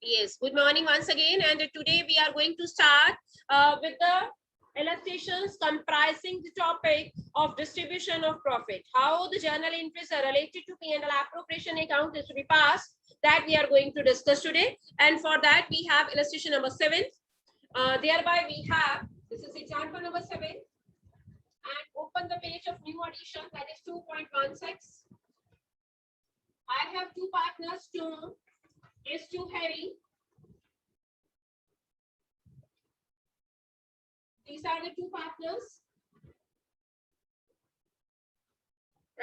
Yes, good morning once again, and today we are going to start with the illustrations comprising the topic of distribution of profit. How the journal entries are related to P&L appropriation account is to be passed, that we are going to discuss today. And for that, we have illustration number 7. Thereby, we have, this is example number 7, and open the page of new edition, that is 2.16. I have two partners, Tom is to Harry. These are the two partners,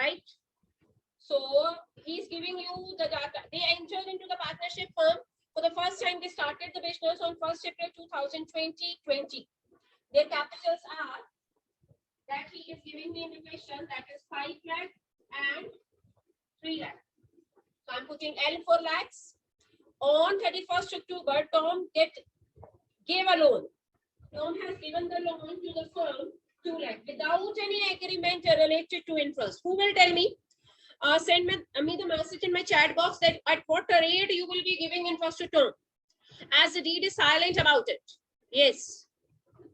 right? So he's giving you the data. They entered into the partnership firm for the first time. They started the business on 1st April 2020. Their capitals are, that he is giving the indication, that is 5 lakh and 3 lakh. So I'm putting L for lakhs. On 31st October, Tom gave a loan. Tom has given the loan to the firm 2 lakh without any agreement related to interest. Who will tell me? Send me the message in my chat box that at what rate you will be giving interest to Tom, as the deed is silent about it. Yes,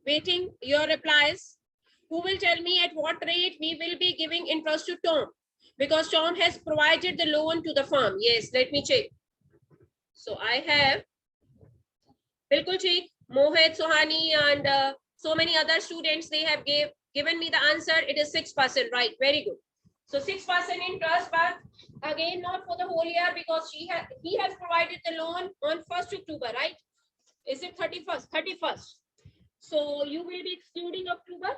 waiting your replies. Who will tell me at what rate we will be giving interest to Tom, because Tom has provided the loan to the firm? Yes, let me check. So I have Bilkul Cheek, Mohit, Sohani, and so many other students. They have given me the answer. It is 6%, right? Very good. So 6% interest, but again not for the whole year, because he has provided the loan on 1st October, right? Is it 31st? 31st. So you will be excluding October.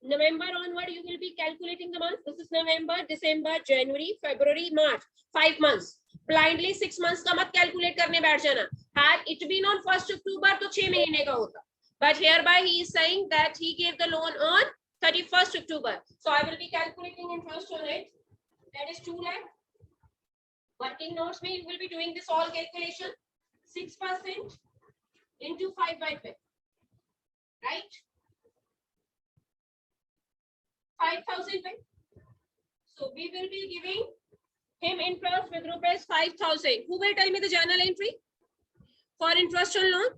November onward, you will be calculating the months. This is November, December, January, February, March. 5 months. Blindly 6 months का मत calculate करने बैठ जाना. Had it been on 1st October, तो 6 महीने का होता. But hereby he is saying that he gave the loan on 31st October. So I will be calculating interest on it. That is 2 lakh. Working notes में you will be doing this all calculation. 6% into 5 by 5. Right? 5,000. So we will be giving him interest with rupees 5,000. Who will tell me the journal entry for interest on loan?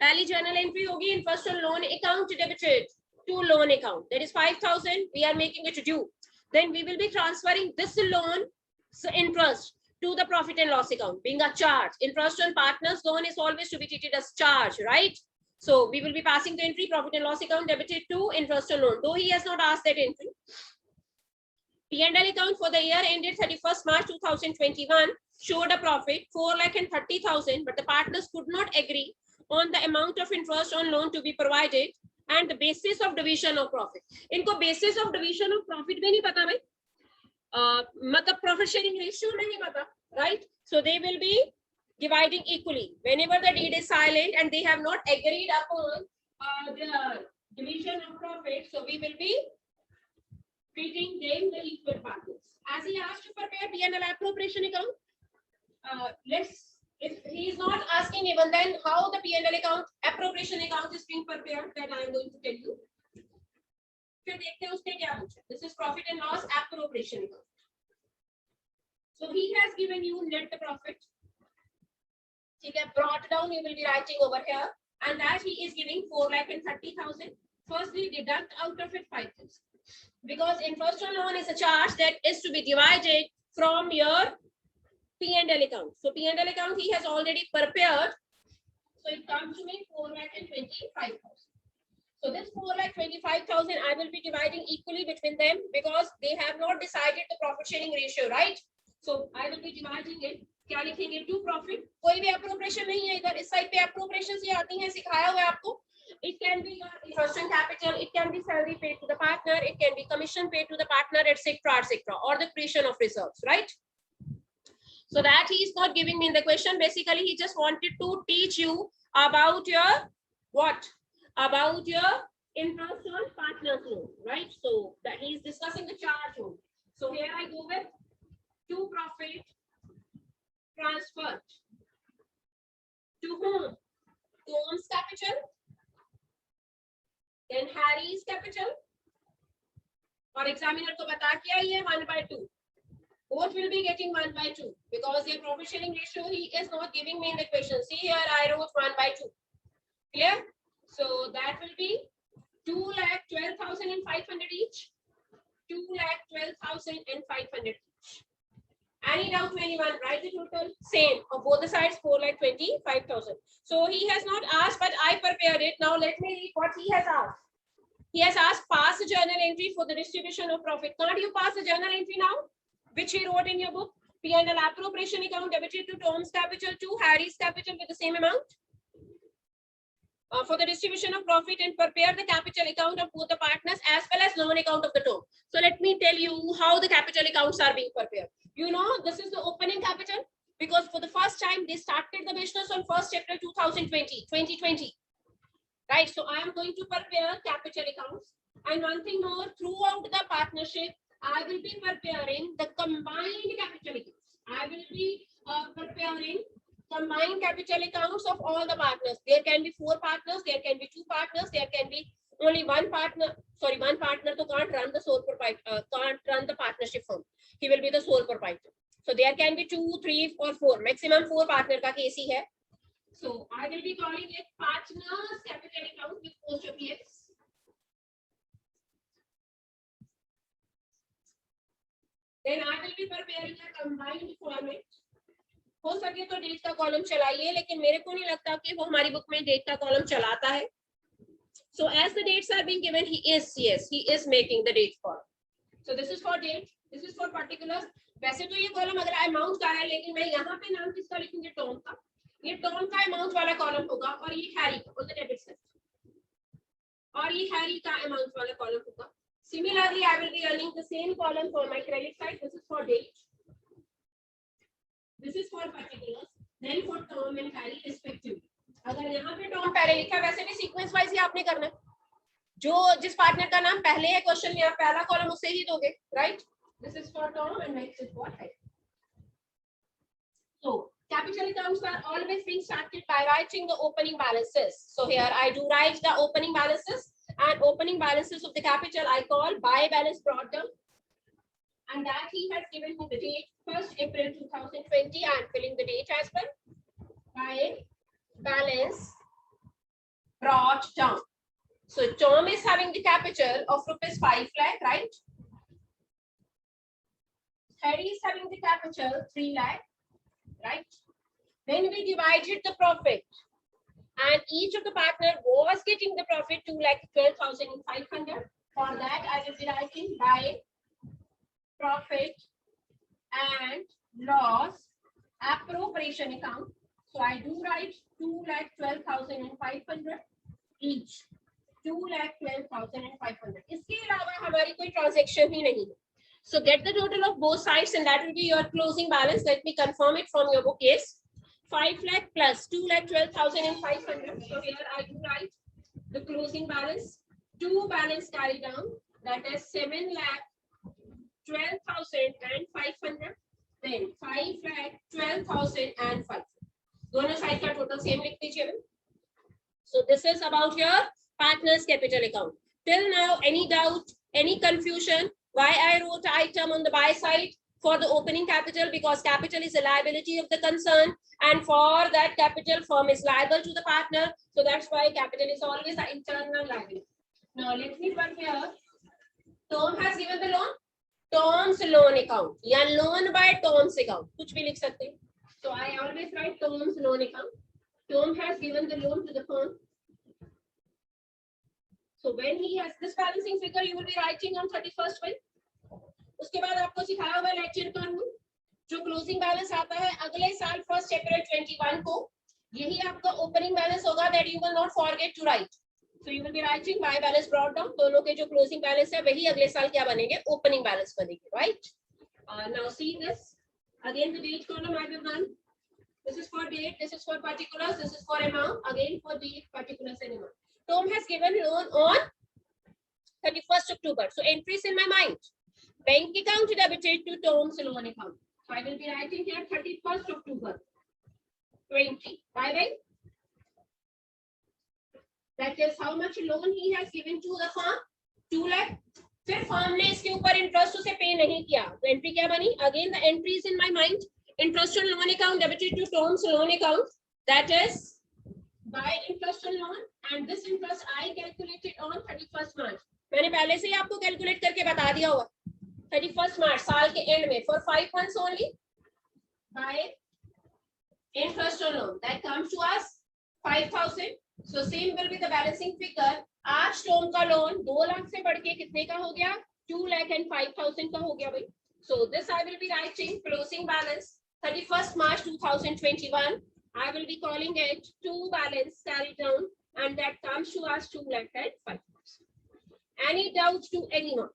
Tally journal entry hogi, interest on loan account debited to loan account. That is 5,000. We are making it due. Then we will be transferring this loan interest to the profit and loss account, being a charge. Interest on partners loan is always to be treated as charge, right? So we will be passing the entry profit and loss account debited to interest on loan, though he has not asked that entry. P&L account for the year ended 31st March 2021 showed a profit 4,30,000, but the partners could not agree on the amount of interest on loan to be provided and the basis of division of profit. इनको basis of division of profit भी नहीं पता भाई, मतलब profit sharing ratio नहीं पता, right? So they will be dividing equally whenever the deed is silent and they have not agreed upon the division of profit. So we will be treating them the equal partners. As he asked to prepare P&L appropriation account, if he is not asking even, then how the P&L account appropriation account is being prepared, that I am going to tell you. फिर देखते हैं उसने क्या पूछा. This is profit and loss appropriation account. So he has given you net profit. ठीक है, brought down you will be writing over here, and that he is giving 4,30,000. Firstly, deduct out of it 5,000. Because interest on loan is a charge that is to be divided from your P&L account. So P&L account he has already prepared. So it comes to me 4,25,000. So this 4,25,000 I will be dividing equally between them, because they have not decided the profit sharing ratio, right? So I will be dividing it. क्या लिखेंगे? To profit. कोई भी appropriation नहीं है इधर. इस side पे appropriations ही आती हैं, सिखाया हुआ है आपको. It can be your interest on capital, it can be salary paid to the partner, it can be commission paid to the partner, etc., or the creation of reserves, right? So that he is not giving me in the question. Basically, he just wanted to teach you about your what? About your interest on partners loan, right? So that he is discussing the charge loan. So here I go with to profit transferred to whom? Tom's capital, then Harry's capital, और examiner को बता क्या ये 1/2. both will be getting 1 by 2 because their profit sharing ratio he is not giving me in the question. See here, I wrote 1 by 2. Clear? So that will be 2,12,500 each. 2,12,500 each. Any doubt to anyone? Write the total. Same of both the sides, 4,25,000. So he has not asked, but I prepared it. Now let me read what he has asked. He has asked, pass the journal entry for the distribution of profit. Can't you pass the journal entry now? Which he wrote in your book? P&L appropriation account debited to Tom's capital to Harry's capital with the same amount. For the distribution of profit and prepare the capital account of both the partners as well as loan account of the Tom. So let me tell you how the capital accounts are being prepared. You know, this is the opening capital because for the first time they started the business on 1st April 2020. Right, so I am going to prepare capital accounts, and one thing more, throughout the partnership I will be preparing the combined capital accounts. I will be preparing combined capital accounts of all the partners. There can be 4 partners, there can be 2 partners, there can be only one partner. Sorry, one partner to can't run the sole proprietor, can't run the partnership firm. He will be the sole proprietor. So there can be 2, 3 or 4. Maximum 4 partner ka case hi hai. So I will be calling it partners capital account with post office. Then I will be preparing a combined format. हो सके तो date का column चलाइए, लेकिन मेरे को नहीं लगता कि वो हमारी बुक में डेट का कॉलम चलाता है. So as the dates are being given, he is making the date column. So this is for date, this is for particulars. वैसे तो ये कॉलम अगर अमाउंट का है, लेकिन मैं यहाँ पे नाम किसका लिखूंगी? टॉम का. ये टॉम का अमाउंट वाला कॉलम होगा और ये हैरी का ऑन द डेबिट साइड, और ये हैरी का अमाउंट वाला कॉलम होगा. Similarly, I will be running the same column for my credit side. This is for date, this is for particulars, then for Tom and Harry respectively. अगर यहाँ पे Tom पहले लिखा, वैसे भी सीक्वेंस वाइज ही आपने करना है. जो जिस पार्टनर का नाम पहले है क्वेश्चन में, आप पहला कॉलम उससे ही दोगे, right? This is for Tom and next is for Harry. So capital accounts are always being started by writing the opening balances. So here I do write the opening balances, and opening balances of the capital I call by balance brought down, and that he has given me the date 1st April 2020. I am filling the date as well. By balance brought down. So Tom is having the capital of rupees 5 lakh, right? Harry is having the capital 3 lakh, right? Then we divided the profit, and each of the partner was getting the profit 2,12,500. For that, I will be writing by profit and loss appropriation account. So I do write 2,12,500 each. 2,12,500. इसके अलावा हमारी कोई transaction ही नहीं है. So get the total of both sides, and that will be your closing balance. Let me confirm it from your book. Yes, 5 lakh plus 2,12,500. So here I do write the closing balance. 2 balance carry down, that is 7,12,500. Then 5,12,500. दोनों side का total same लिख दीजिए. So this is about your partners capital account. Till now, any doubt, any confusion? Why I wrote item on the buy side for the opening capital? Because capital is a liability of the concern, and for that capital, firm is liable to the partner. So that's why capital is always an internal liability. Now let me put here. Tom has given the loan. Tom's loan account या loan by Tom's account, कुछ भी लिख सकते हैं. So I always write Tom's loan account. Tom has given the loan to the firm. So when he has this balancing figure, you will be writing on 31st May. उसके बाद आपको सिखाया हुआ लेक्चर कानून, जो क्लोजिंग बैलेंस आता है अगले साल 1st April 21 को, यही आपका ओपनिंग बैलेंस होगा. That you will not forget to write. So you will be writing by balance brought down. दोनों के जो क्लोजिंग बैलेंस है वही अगले साल क्या बनेंगे? ओपनिंग बैलेंस बनेंगे, right? Now see this. Again the date column I will run. This is for date, this is for particulars, this is for amount. Again for date, particulars and amount. Tom has given loan on 31st October. So entries in my mind. Bank account debited to Tom's loan account. So I will be writing here 31st October 20. By when? That is how much loan he has given to the firm? 2 lakh. फिर firm ने इसके ऊपर interest उसे पे नहीं किया, तो entry क्या बनी? Again the entry is in my mind, interest on loan account debited to terms loan account, that is by interest on loan, and this interest I calculated on 31st March. मैंने पहले से ही आपको calculate करके बता दिया होगा, 31st मार्च साल के एंड में, for 5 months only, by interest on loan that comes to us 5,000. So same will be the balancing figure. आज टर्म का लोन 2 लाख से बढ़ के कितने का हो गया? 2,05,000 का हो गया भाई. So this I will be writing closing balance 31st March 2021. I will be calling it to balance carried down, and that comes to us 2,05,000. Any doubts to anyone?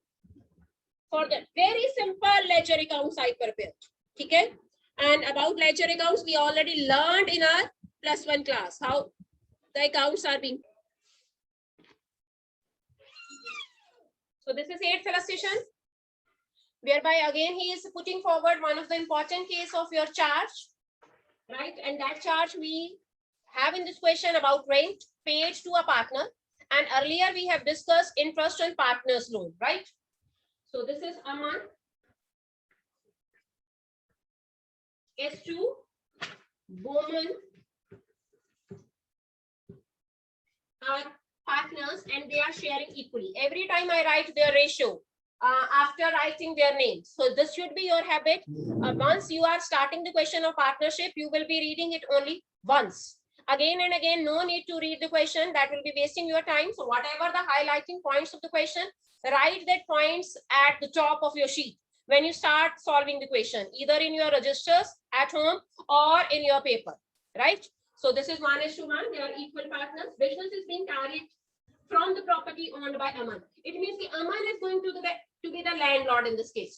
For the very simple ledger accounts I prepared. ठीक है? And about ledger accounts, we already learned in our +1 class how the accounts are being. So this is 8th illustration, whereby again he is putting forward one of the important case of your charge, right? And that charge we have in this question about rent paid to a partner, and earlier we have discussed interest on partner's loan, right? So this is Aman is to Bowman are partners and they are sharing equally. Every time I write their ratio after writing their names. So this should be your habit. Once you are starting the question of partnership, you will be reading it only once. Again and again, no need to read the question. That will be wasting your time. So whatever the highlighting points of the question, write that points at the top of your sheet when you start solving the question, either in your registers at home or in your paper, right? So this is 1:1. They are equal partners. Business is being carried from the property owned by Aman. It means the Aman is going to be the landlord in this case.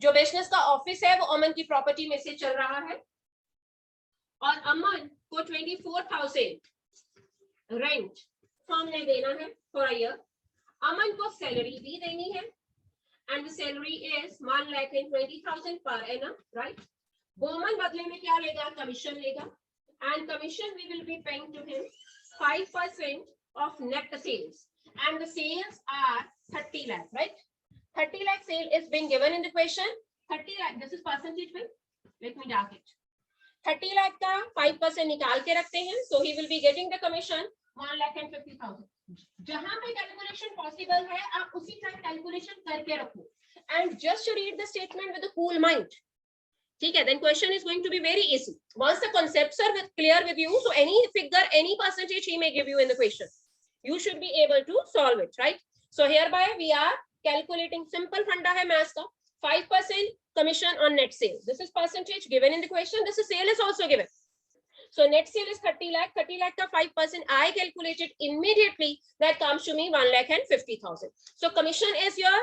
जो business का office है वो अमन की property में से चल रहा है, और अमन को 24,000 rent firm ने देना है for a year. अमन को salary भी देनी है, and the salary is 1,20,000 per annum, right? Bowman बदले में क्या लेगा? Commission लेगा, and commission we will be paying to him 5% of net sales, and the sales are 30 lakh, right? 30 lakh sale is being given in the question. 30 lakh, this is percentage में, let me dark it. 30 lakh का 5% निकाल के रखते हैं, so he will be getting the commission 1,50,000. जहां पे calculation possible है आप उसी टाइम कैलकुलेशन करके रखो, and just read the statement with a cool mind. ठीक है? Then question is going to be very easy. Once the concepts are clear with you, so any figure, any percentage he may give you in the question, you should be able to solve it, right? So hereby we are calculating simple funda hai maths ka, 5% commission on net sale. This is percentage given in the question. This is sale is also given. So net sale is 30 lakh. 30 lakh ka 5% I calculated immediately. That comes to me 1,50,000. So commission is your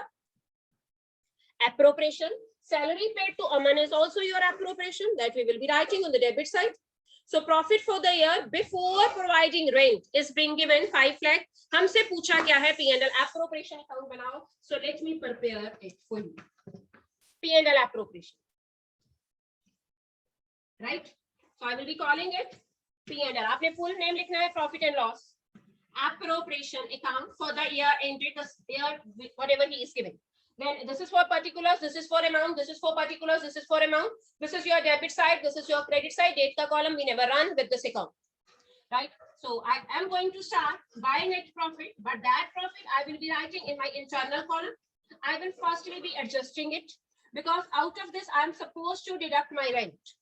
appropriation. Salary paid to Aman is also your appropriation that we will be writing on the debit side. So profit for the year before providing rent is being given 5 lakh. हमसे पूछा क्या है? P&L appropriation account बनाओ. So let me prepare it for you. P&L appropriation, right? So I will be calling it P&L. आपने full name लिखना है, profit and loss appropriation account for the year ended, the year whatever he is giving. Then this is for particulars, this is for amount, this is for particulars, this is for amount. This is your debit side, this is your credit side. Date ka column we never run with this account, right? So I am going to start by net profit, but that profit I will be writing in my internal column. I will firstly be adjusting it because out of this I am supposed to deduct my rent,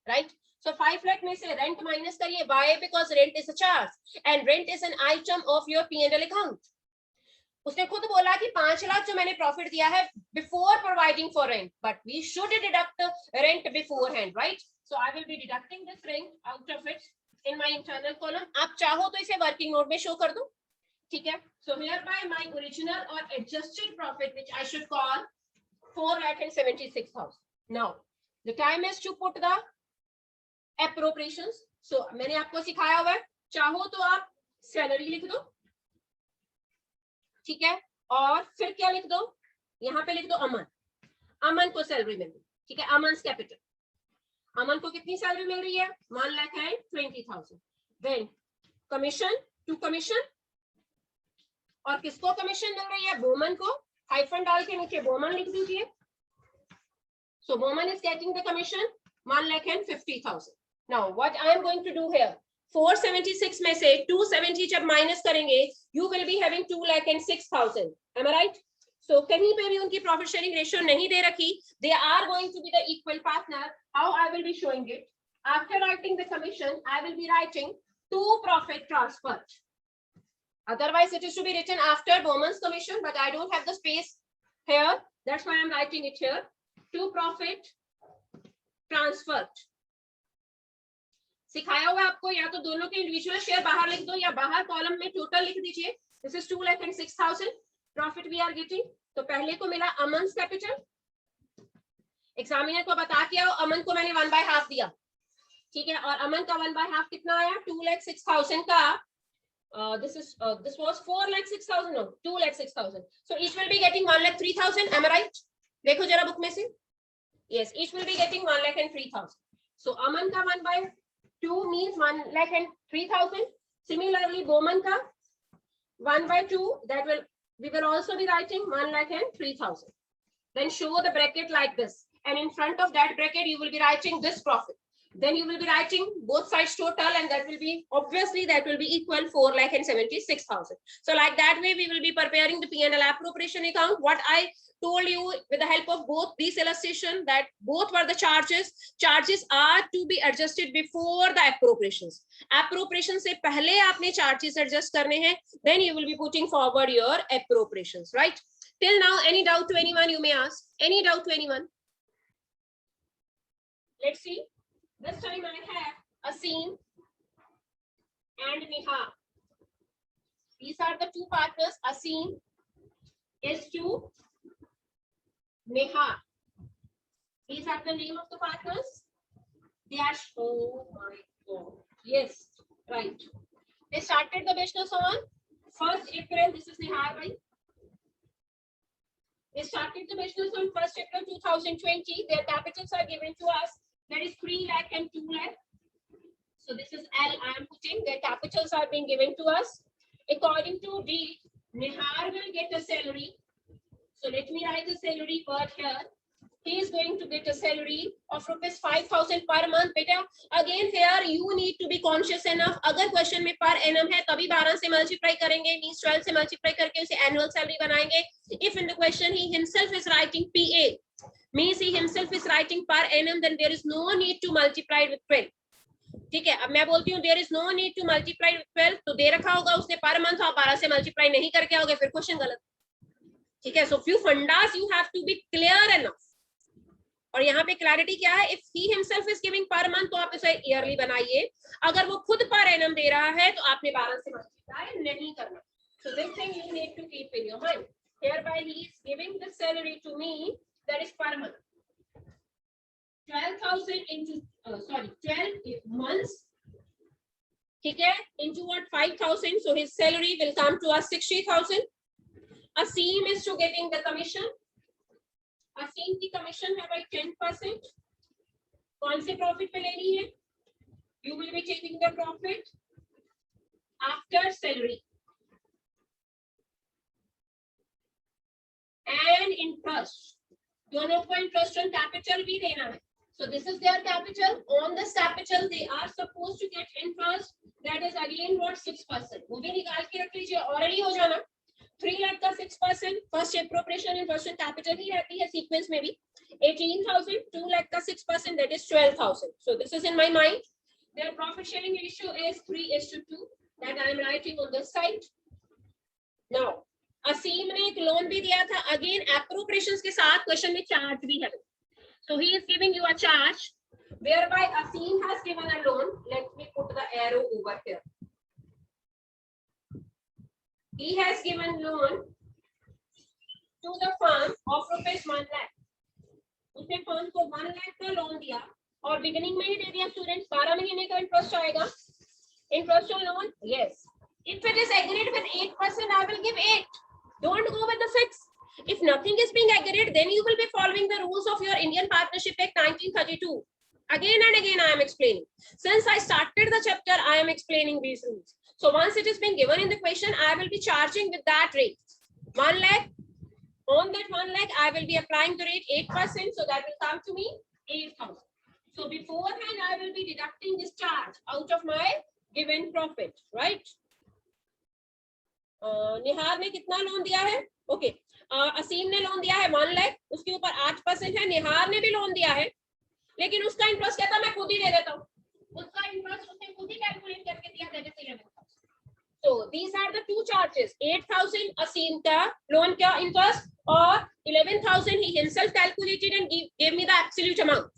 right? So 5 lakh में से rent minus करिए. Why? Because rent is a charge and rent is an item of your P&L account. उसने खुद बोला कि 5 लाख जो मैंने profit दिया है before providing for rent, but we should deduct rent beforehand, right? So I will be deducting this rent out of it in my internal column. आप चाहो तो इसे वर्किंग नोट में शो कर दो, ठीक है? So here by my original और adjusted profit which I should call 4,76,000. Now the time is to put the appropriations. So मैंने आपको सिखाया हुआ है, चाहो तो आप सैलरी लिख दो, ठीक है? और फिर क्या लिख दो? यहाँ पे लिख दो अमन. अमन को सैलरी मिल रही, ठीक है? अमन कैपिटल. अमन को कितनी सैलरी मिल रही है? 1,20,000. देन कमीशन टू कमीशन, और किसको कमीशन मिल रही है? बोमन को. हाइफन डाल के नीचे बोमन लिख दीजिए. So Bowman is getting the commission 1,50,000. Now what I am going to do here, 476 में से 270 जब माइनस करेंगे, you will be having 2,06,000. Am I right? So कहीं पे भी उनकी profit sharing ratio नहीं दे रखी. They are going to be the equal partner. How I will be showing it? After writing the commission, I will be writing to profit transfer. Otherwise, it is to be written after Bowman's commission, but I don't have the space here. That's why I'm writing it here. To profit transferred. सिखाया हुआ आपको, या तो दोनों के individual share बाहर लिख दो या बाहर कॉलम में टोटल लिख दीजिए. This is 2,06,000 profit we are getting. तो पहले को मिला अमन कैपिटल. एग्जामिनर को बता के आओ, अमन को मैंने 1/2 दिया, ठीक है, और अमन का 1/2 कितना आया? 2,06,000 का. This was 4,06,000. No, 2,06,000. So each will be getting 1,03,000. Am I right? देखो जरा बुक में से. Yes, each will be getting 1,03,000. So Aman ka 1/2 means 1,03,000. Similarly, Bowman ka 1/2, that will, we will also be writing 1,03,000. Then show the bracket like this, and in front of that bracket you will be writing this profit. Then you will be writing both sides total, and that will be, obviously that will be equal 4,76,000. So like that way we will be preparing the P&L appropriation account. What I told you with the help of both these illustration, that both were the charges. Charges are to be adjusted before the appropriations. Appropriation से पहले आपने charges adjust करने हैं. Then you will be putting forward your appropriations, right? Till now, any doubt to anyone you may ask? Any doubt to anyone? Let's see. This time I have Asim and Neha. These are the two partners. Asim is to Neha. These are the name of the partners. They are, oh my God. Yes, right. They started the business on 1st April. This is Nehar bhai. They started the business on 1st April 2020. Their capitals are given to us. That is 3 lakh and 2 lakh. So this is L I am putting. Their capitals are being given to us. According to D, Nehar will get a salary. So let me write the salary word here. He is going to get a salary of rupees 5,000 per month. Beta, again here you need to be conscious enough. अगर question में per annum है तभी 12 से multiply करेंगे, means 12 से multiply करके उसे annual salary बनाएंगे. If in the question he himself is writing PA, means he himself is writing per annum, then there is no need to multiply with 12. ठीक है, अब मैं बोलती हूँ there is no need to multiply with 12, तो दे रखा होगा उसने per month, आप 12 से multiply नहीं करके आओगे, फिर question गलत. ठीक है, so few fundas you have to be clear enough. और यहाँ पे क्लैरिटी क्या है? If he himself is giving per month, तो आप इसे ईयरली बनाइए. अगर वो खुद पर एनम दे रहा है तो आपने 12 से मल्टीप्लाई नहीं करना. So this thing you need to keep in your mind. Hereby he is giving the salary to me, that is per month. 12,000 into 12 months. ठीक है, into what? 5,000. So his salary will come to us 60,000. Asim is to getting the commission. असीम की commission है भाई 10%. कौन से profit पे लेनी है? You will be taking the profit after salary and interest. दोनों को इंटरेस्ट ऑन कैपिटल भी देना है. So this is their capital. On this capital they are supposed to get interest. That is again what? 6%. वो भी निकाल के रख लीजिए, ऑलरेडी हो जाना. 3 lakh का 6%, first appropriation interest and capital ही रहती है सीक्वेंस में भी. 18,000, 2 lakh का 6%, that is 12,000. So this is in my mind. Their profit sharing ratio is 3:2. That I am writing on this side. Now, असीम ने एक लोन भी दिया था. अगेन एप्रोप्रिएशंस के साथ क्वेश्चन में चार्ज भी है. So he is giving you a charge whereby Asim has given a loan. Let me put the arrow over here. He has given loan to the firm of rupees 1 lakh. उसने firm को 1 lakh का loan दिया और beginning में ही दे दिया. Students 12 महीने का interest आएगा. Interest on loan, yes. If it is agreed with 8%, I will give 8. Don't go with the 6. If nothing is being agreed, then you will be following the rules of your Indian Partnership Act 1932. Again and again I am explaining. Since I started the chapter, I am explaining these rules. So once it is being given in the question, I will be charging with that rate. 1 lakh On that 1 lakh, I will be applying the rate 8%, so that will come to me 8,000. So beforehand, I will be deducting this charge out of my given profit, right? निहार ने कितना loan दिया है? Okay, असीम ने loan दिया है 1 लाख, उसके ऊपर 8% है. निहार ने भी लोन दिया है, लेकिन उसका इंटरेस्ट कहता मैं खुद ही दे देता हूँ. उसका इंटरेस्ट उसने खुद ही कैलकुलेट करके दिया, that is 11,000. So these are the two charges. 8,000 Asim ka loan ka interest, or 11,000 he himself calculated and gave me the absolute amount.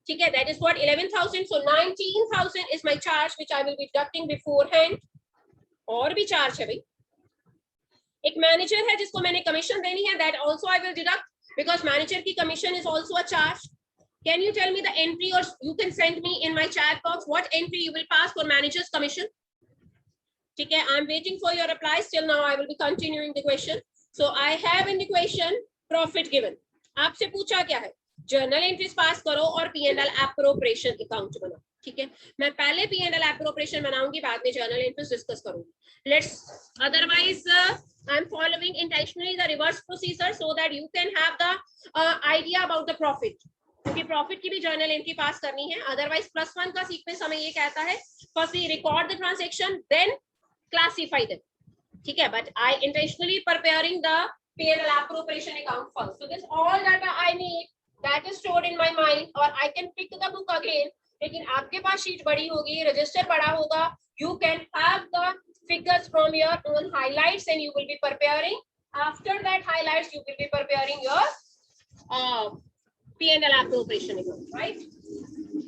Okay, that is what 11,000. So 19,000 is my charge which I will be deducting beforehand. और भी charge है भाई. एक manager है जिसको मैंने commission देनी है, that also I will deduct because manager की commission is also a charge. Can you tell me the entry, or you can send me in my chat box what entry you will pass for manager's commission? ठीक है, I'm waiting for your replies. Till now I will be continuing the question. So I have in the question profit given. आपसे पूछा क्या है? Journal entries pass करो और P&L appropriation account बनाओ. ठीक है, मैं पहले P&L एप्रोप्रिएशन बनाऊंगी, बाद में जर्नल एंट्रीज डिस्कस करूंगी. Let's otherwise I'm following intentionally the reverse procedure so that you can have the idea about the profit. क्योंकि प्रॉफिट की भी जर्नल एंट्री पास करनी है. अदरवाइज +1 का सीक्वेंस हमें ये कहता है firstly record the transaction then classify them. ठीक है, but I intentionally preparing the P&L appropriation account first. So this all data I need, that is stored in my mind, or I can pick the book again. लेकिन आपके पास sheet बड़ी होगी, register बड़ा होगा, you can have the figures from your own highlights and you will be preparing. After that highlights, you will be preparing your P&L appropriation account, right?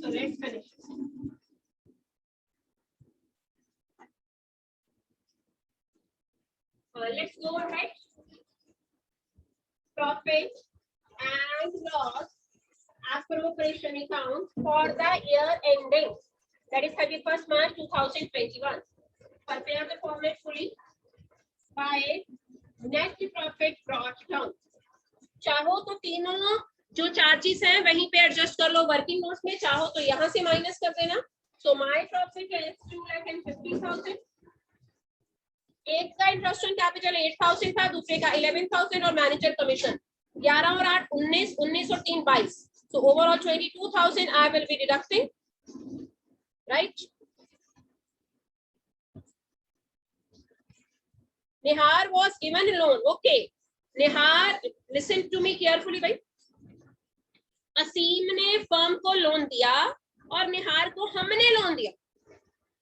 So let's finish. Let's go ahead. Profit and loss appropriation account for the year ending, that is 31st March 2021. Prepare the format fully by net profit brought down. चाहो तो तीनों जो charges हैं वहीं पे adjust कर लो working notes में, चाहो तो यहाँ से माइनस कर देना. So my profit is 2,50,000. एक का इंटरेस्ट ऑन कैपिटल 8,000 था, दूसरे का 11,000 और मैनेजर कमीशन 11 और 8 19, 19 और 3 22. So overall 22,000 I will be deducting, right? Nihar was given a loan. Okay, Nihar, listen to me carefully भाई. असीम ने फर्म को लोन दिया और निहार को हमने लोन दिया.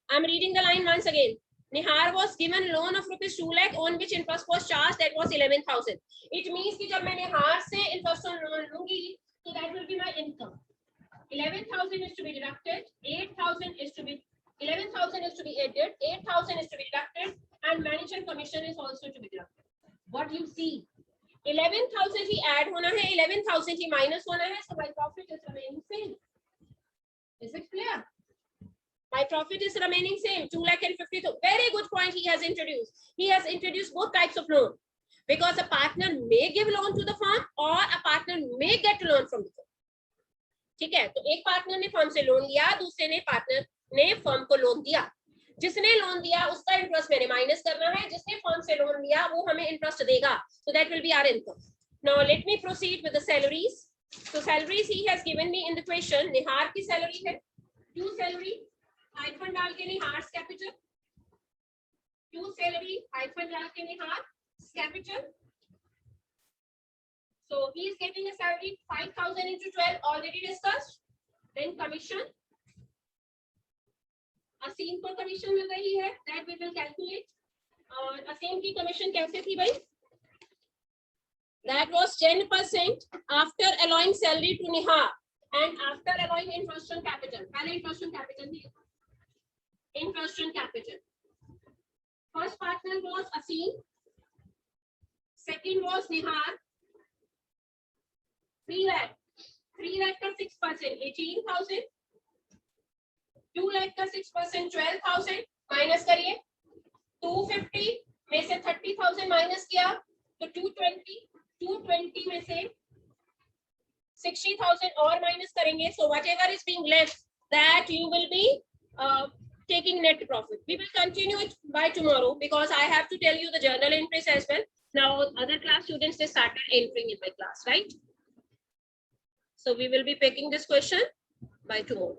I am reading the line once again. Nihar was given loan of rupees 2 lakh on which interest was charged, that was 11,000. It means कि जब मैं निहार से interest on loan लूंगी, so that will be my income. 11,000 is to be deducted, 8,000 is to be 11,000 is to be added, 8,000 is to be deducted, and manager commission is also to be deducted. What you see, 11,000 he add होना है, 11,000 ही minus होना है, so my profit is remaining same. Is it clear? My profit is remaining same, 2,50,000. Very good point he has introduced. He has introduced both types of loan, because a partner may give loan to the firm or a partner may get loan from the firm. ठीक है, तो एक partner ने firm से loan लिया, दूसरे ने partner ने फर्म को लोन दिया. जिसने लोन दिया उसका इंटरेस्ट मैंने माइनस करना है, जिसने फर्म से लोन लिया वो हमें इंटरेस्ट देगा. So that will be our income. Now let me proceed with the salaries. So salaries he has given me in the question. निहार की सैलरी है 2 सैलरी हाइफन डाल के निहार कैपिटल, 2 सैलरी हाइफन डाल के निहार capital. So he is getting a salary 5,000 into 12 already discussed. Then commission, असीम को commission मिल रही है, that we will calculate. और असीम की कमीशन कैसे थी भाई? That was 10% after allowing salary to Nihar and after allowing interest on capital. पहले interest on capital थी. Interest on capital. First partner was Asim. Second was Nihar. 3 lakh. 3 lakh का 6%, 18,000. 2 lakh का 6%, 12,000. Minus करिए. 250 में से 30,000 माइनस किया तो 220. 220 में से 60,000 और माइनस करेंगे. So whatever is being left, that you will be taking net profit. We will continue it by tomorrow because I have to tell you the journal entries as well. Now, other class students, they started entering in my class, right? So we will be picking this question by tomorrow.